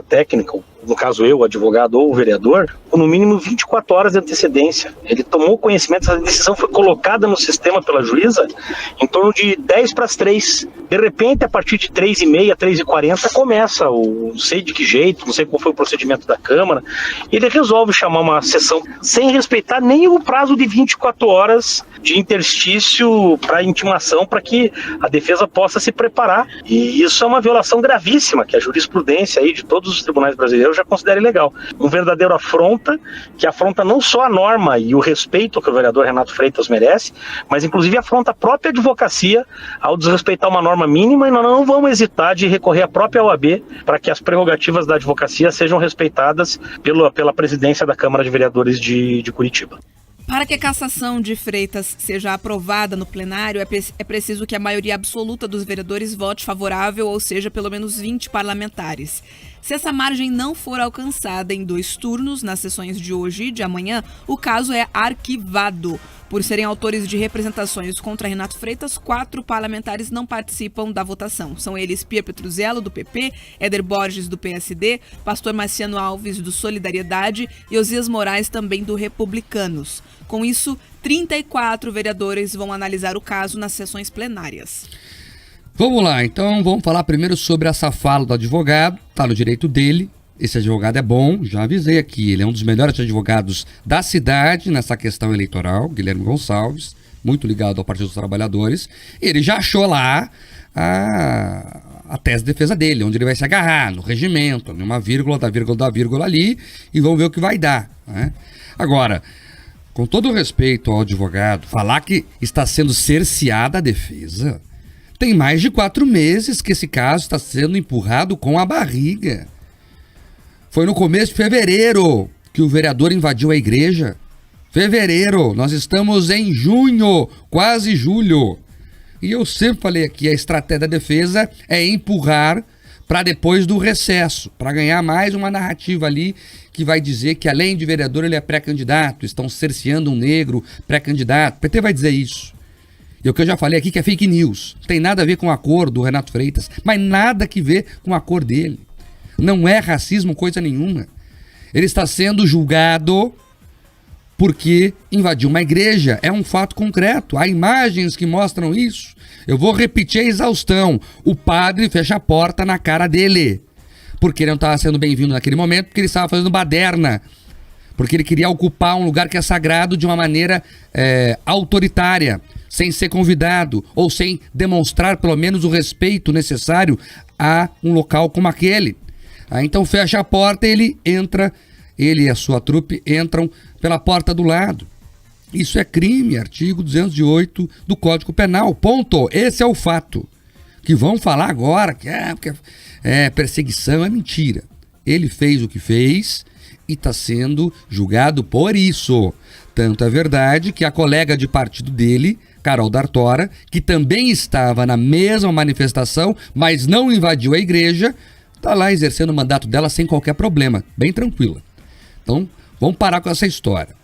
técnica, no caso eu, o advogado ou o vereador, com no mínimo 24 horas de antecedência. Ele tomou conhecimento, essa decisão foi colocada no sistema pela juíza em torno de 10 para as 3. De repente, a partir de 3h30, 3h40, começa, não sei de que jeito, não sei qual foi o procedimento da Câmara, ele resolve chamar uma sessão sem respeitar nem o prazo de 24 horas de interstício para intimação, para que a defesa possa se preparar. E isso é uma violação gravíssima, que a jurisprudência aí de todos os tribunais brasileiros já considera ilegal. Um verdadeiro afronta, que afronta não só a norma e o respeito que o vereador Renato Freitas merece, mas inclusive afronta a própria advocacia ao desrespeitar uma norma mínima, e nós não vamos hesitar de recorrer à própria OAB para que as prerrogativas da advocacia sejam respeitadas pela presidência da Câmara de Vereadores de Curitiba. Para que a cassação de Freitas seja aprovada no plenário, é preciso que a maioria absoluta dos vereadores vote favorável, ou seja, pelo menos 20 parlamentares. Se essa margem não for alcançada em 2 turnos, nas sessões de hoje e de amanhã, o caso é arquivado. Por serem autores de representações contra Renato Freitas, 4 parlamentares não participam da votação. São eles Pia Petruzzello, do PP, Éder Borges, do PSD, Pastor Marciano Alves, do Solidariedade e Osias Moraes, também do Republicanos. Com isso, 34 vereadores vão analisar o caso nas sessões plenárias. Vamos lá, então vamos falar primeiro sobre essa fala do advogado, tá no direito dele. Esse advogado é bom, já avisei aqui, ele é um dos melhores advogados da cidade nessa questão eleitoral, Guilherme Gonçalves, muito ligado ao Partido dos Trabalhadores. Ele já achou lá a tese de defesa dele, onde ele vai se agarrar, no regimento, numa vírgula, da vírgula ali, e vamos ver o que vai dar, né? Agora, com todo o respeito ao advogado, falar que está sendo cerceada a defesa, tem mais de 4 meses que esse caso está sendo empurrado com a barriga. Foi no começo de fevereiro que o vereador invadiu a igreja. Fevereiro, nós estamos em junho, quase julho. E eu sempre falei aqui, a estratégia da defesa é empurrar para depois do recesso, para ganhar mais uma narrativa ali que vai dizer que além de vereador ele é pré-candidato, estão cerceando um negro pré-candidato. O PT vai dizer isso. E o que eu já falei aqui que é fake news. Não tem nada a ver com a cor do Renato Freitas, mas nada que ver com a cor dele. Não é racismo, coisa nenhuma. Ele está sendo julgado porque invadiu uma igreja. É um fato concreto. Há imagens que mostram isso. Eu vou repetir a exaustão. O padre fecha a porta na cara dele. Porque ele não estava sendo bem-vindo naquele momento, porque ele estava fazendo baderna. Porque ele queria ocupar um lugar que é sagrado de uma maneira autoritária, sem ser convidado, ou sem demonstrar pelo menos o respeito necessário a um local como aquele. Então fecha a porta, ele e a sua trupe entram pela porta do lado. Isso é crime, artigo 208 do Código Penal, ponto. Esse é o fato. Que vão falar agora que é perseguição, é mentira. Ele fez o que fez e está sendo julgado por isso. Tanto é verdade que a colega de partido dele, Carol D'Artora, que também estava na mesma manifestação, mas não invadiu a igreja, está lá exercendo o mandato dela sem qualquer problema, bem tranquila. Então, vamos parar com essa história.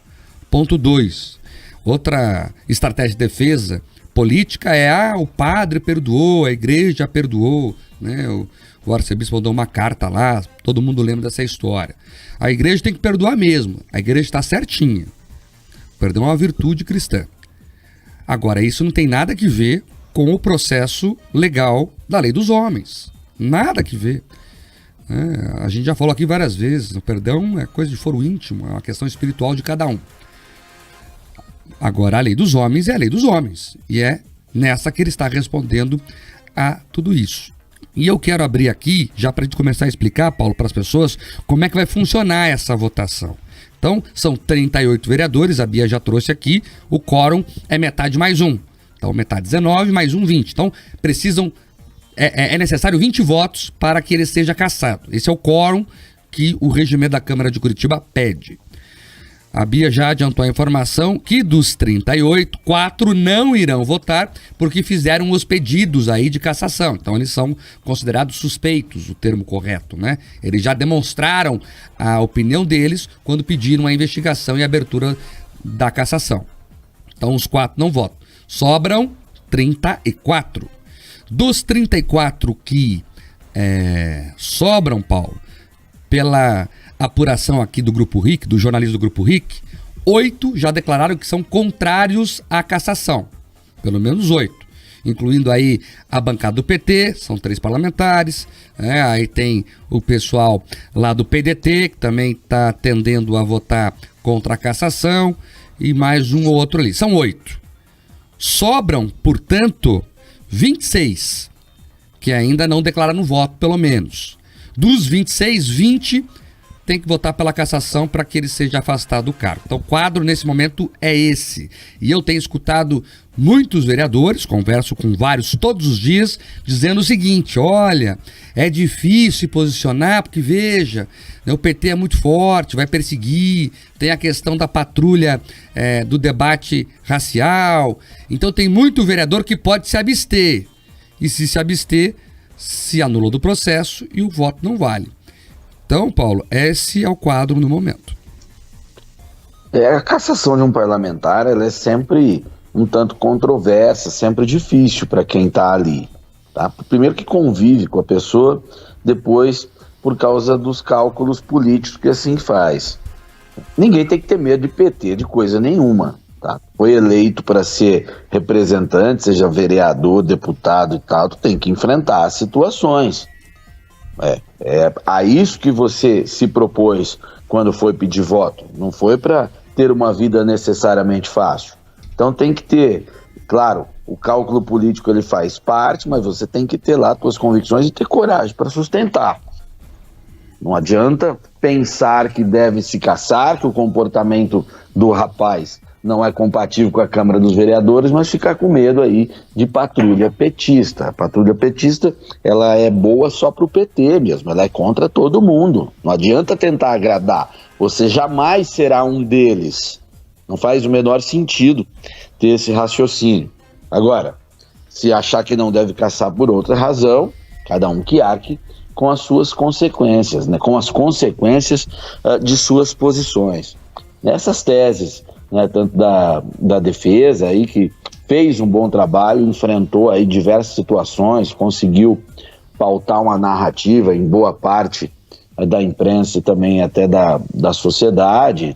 Ponto 2. Outra estratégia de defesa política é, o padre perdoou, a igreja perdoou, né? O arcebispo mandou uma carta lá, todo mundo lembra dessa história. A igreja tem que perdoar mesmo, a igreja está certinha. Perdão é uma virtude cristã. Agora, isso não tem nada que ver com o processo legal da lei dos homens. Nada que ver. A gente já falou aqui várias vezes, o perdão é coisa de foro íntimo, é uma questão espiritual de cada um. Agora, a lei dos homens é a lei dos homens. E é nessa que ele está respondendo a tudo isso. E eu quero abrir aqui, já para a gente começar a explicar, Paulo, para as pessoas, como é que vai funcionar essa votação. Então, são 38 vereadores, a Bia já trouxe aqui, o quórum é metade mais um. Então, metade 19 mais um 20. Então, é necessário 20 votos para que ele seja cassado. Esse é o quórum que o regimento da Câmara de Curitiba pede. A Bia já adiantou a informação que dos 38, 4 não irão votar porque fizeram os pedidos aí de cassação. Então eles são considerados suspeitos, o termo correto, né? Eles já demonstraram a opinião deles quando pediram a investigação e a abertura da cassação. Então os 4 não votam. Sobram 34. Dos 34 que sobram, Paulo, pela apuração aqui do Grupo RIC, do jornalismo do Grupo RIC, 8 já declararam que são contrários à cassação. Pelo menos 8. Incluindo aí a bancada do PT, são 3 parlamentares, aí tem o pessoal lá do PDT, que também está tendendo a votar contra a cassação, e mais um ou outro ali. São 8. Sobram, portanto, 26, que ainda não declararam voto, pelo menos. Dos 26, 20 tem que votar pela cassação para que ele seja afastado do cargo. Então o quadro nesse momento é esse. E eu tenho escutado muitos vereadores, converso com vários todos os dias, dizendo o seguinte: olha, é difícil se posicionar porque, veja, o PT é muito forte, vai perseguir, tem a questão da patrulha do debate racial, então tem muito vereador que pode se abster. E se abster, se anula do processo e o voto não vale. Então, Paulo, esse é o quadro no momento. A cassação de um parlamentar, ela é sempre um tanto controversa, sempre difícil para quem está ali. Tá? Primeiro que convive com a pessoa, depois por causa dos cálculos políticos que assim faz. Ninguém tem que ter medo de PT, de coisa nenhuma. Tá? Foi eleito para ser representante, seja vereador, deputado e tal, tu tem que enfrentar as situações. É a isso que você se propôs quando foi pedir voto. Não foi para ter uma vida necessariamente fácil. Então tem que ter, claro, o cálculo político ele faz parte, mas você tem que ter lá as suas convicções e ter coragem para sustentar. Não adianta pensar que deve se caçar, que o comportamento do rapaz não é compatível com a Câmara dos Vereadores, mas ficar com medo aí de patrulha petista. A patrulha petista, ela é boa só pro PT mesmo, ela é contra todo mundo. Não adianta tentar agradar, você jamais será um deles. Não faz o menor sentido ter esse raciocínio. Agora, se achar que não deve caçar por outra razão, cada um que arque com as suas consequências, né? Com as consequências de suas posições. Nessas teses, né, tanto da defesa aí, que fez um bom trabalho, enfrentou aí diversas situações, conseguiu pautar uma narrativa em boa parte da imprensa e também até da sociedade,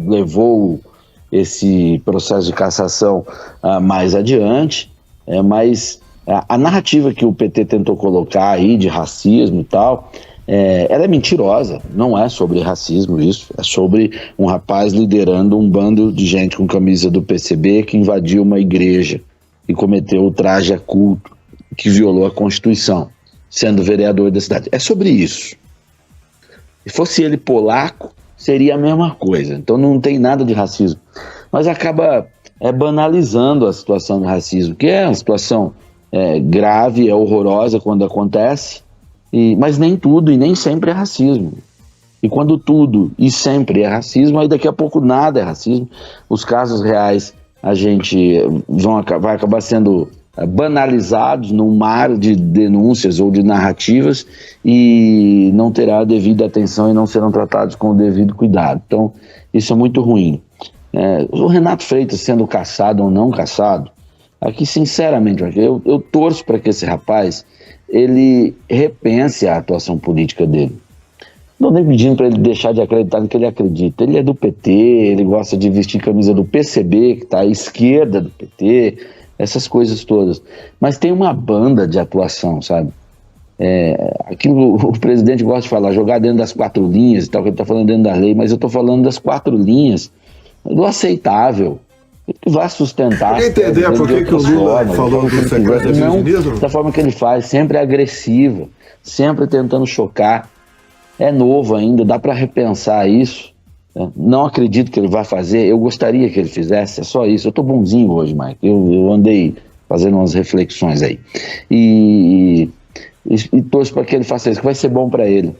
levou esse processo de cassação mais adiante, mas a narrativa que o PT tentou colocar aí de racismo e tal, ela é mentirosa, não é sobre racismo isso, é sobre um rapaz liderando um bando de gente com camisa do PCB que invadiu uma igreja e cometeu o traje a culto, que violou a Constituição, sendo vereador da cidade. É sobre isso. Se fosse ele polaco, seria a mesma coisa, então não tem nada de racismo, mas acaba banalizando a situação do racismo, que é uma situação grave, é horrorosa quando acontece, mas nem tudo e nem sempre é racismo. E quando tudo e sempre é racismo, aí daqui a pouco nada é racismo. Os casos reais vai acabar sendo banalizados num mar de denúncias ou de narrativas e não terá a devida atenção e não serão tratados com o devido cuidado. Então, isso é muito ruim. O Renato Freitas sendo cassado ou não cassado, aqui sinceramente, eu torço para que esse rapaz ele repense a atuação política dele. Não nem pedindo para ele deixar de acreditar no que ele acredita. Ele é do PT, ele gosta de vestir camisa do PCB, que está à esquerda do PT, essas coisas todas. Mas tem uma banda de atuação, sabe? Aquilo o presidente gosta de falar, jogar dentro das 4 linhas e tal, que ele está falando dentro da lei, mas eu estou falando das 4 linhas do aceitável. Que vai sustentar. Quer entender por que o Lula falou no consequência de feminismo? Da forma que ele faz, sempre agressiva, sempre tentando chocar. É novo ainda, dá para repensar isso. Não acredito que ele vai fazer, eu gostaria que ele fizesse, é só isso. Eu tô bonzinho hoje, Mike, eu andei fazendo umas reflexões aí. E torço para que ele faça isso, que vai ser bom para ele.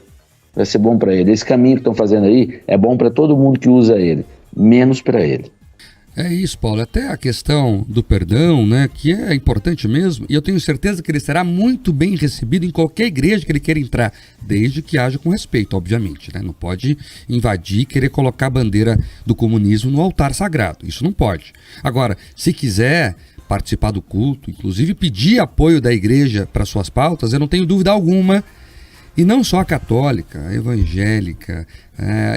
Vai ser bom para ele. Esse caminho que estão fazendo aí é bom para todo mundo que usa ele, menos para ele. É isso, Paulo. Até a questão do perdão, né, que é importante mesmo, e eu tenho certeza que ele será muito bem recebido em qualquer igreja que ele queira entrar, desde que haja com respeito, obviamente, né? Não pode invadir e querer colocar a bandeira do comunismo no altar sagrado. Isso não pode. Agora, se quiser participar do culto, inclusive pedir apoio da igreja para suas pautas, eu não tenho dúvida alguma E não só a católica, a evangélica,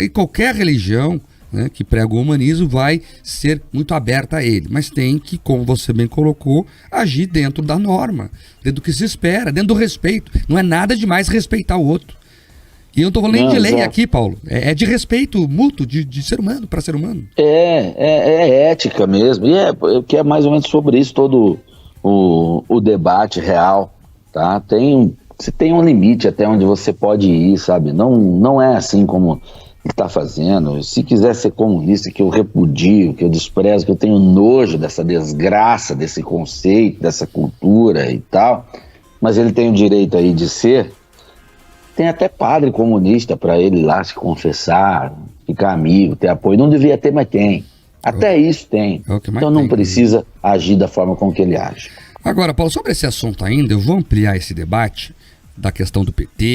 e qualquer religião, né, que prega o humanismo vai ser muito aberta a ele. Mas tem que, como você bem colocou, agir dentro da norma, dentro do que se espera, dentro do respeito. Não é nada demais respeitar o outro. E eu não estou falando nem de lei aqui, Paulo. É de respeito mútuo, de ser humano para ser humano. É ética mesmo. E que é mais ou menos sobre isso todo o debate real, tá? Você tem um limite até onde você pode ir, sabe? Não é assim como ele está fazendo. Se quiser ser comunista, que eu repudio, que eu desprezo, que eu tenho nojo dessa desgraça, desse conceito, dessa cultura e tal, mas ele tem o direito aí de ser. Tem até padre comunista para ele ir lá se confessar, ficar amigo, ter apoio. Não devia ter, mas tem. Até isso tem. Então não precisa agir da forma com que ele age. Agora, Paulo, sobre esse assunto ainda, eu vou ampliar esse debate da questão do PT.